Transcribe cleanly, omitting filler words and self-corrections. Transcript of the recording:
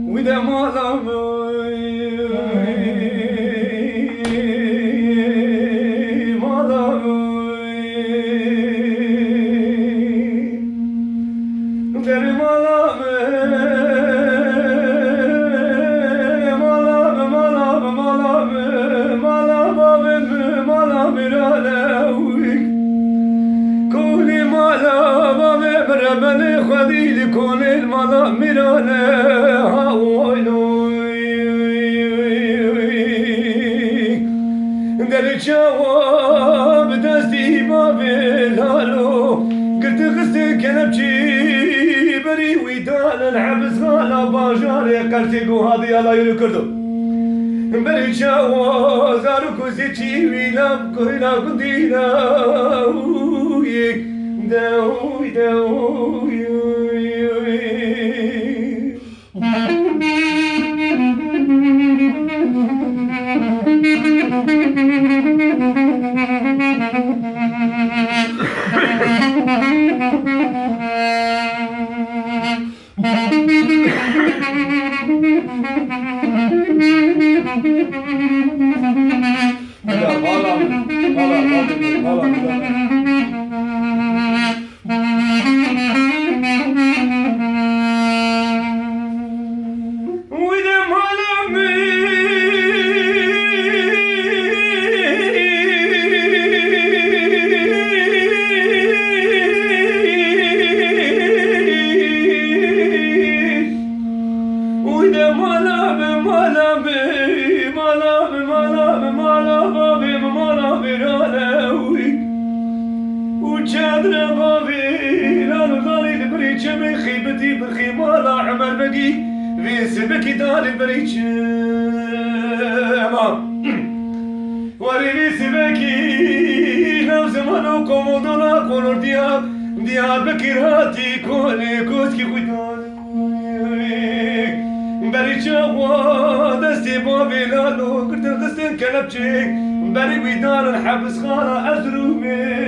وإذا ما ظلم بني خديل كون الملا ميرانا در جواب دستی بابي لالو قلت غسل كنبشي بري ويدان الحبس غالا باجاري قرتيقو هذه الله يركردو بري جواب زارو كوزيتي ويلاب كوينا قدينا داوي داوي في سبكي دار البريج وريني سبكي لو زمانكم ودولا كونور دياب بكيراتي كوني كوسكي خويتان بريج دستي بابي لالو قلت القسطين كلبشي بري ويدان الحبس خالا أزرومي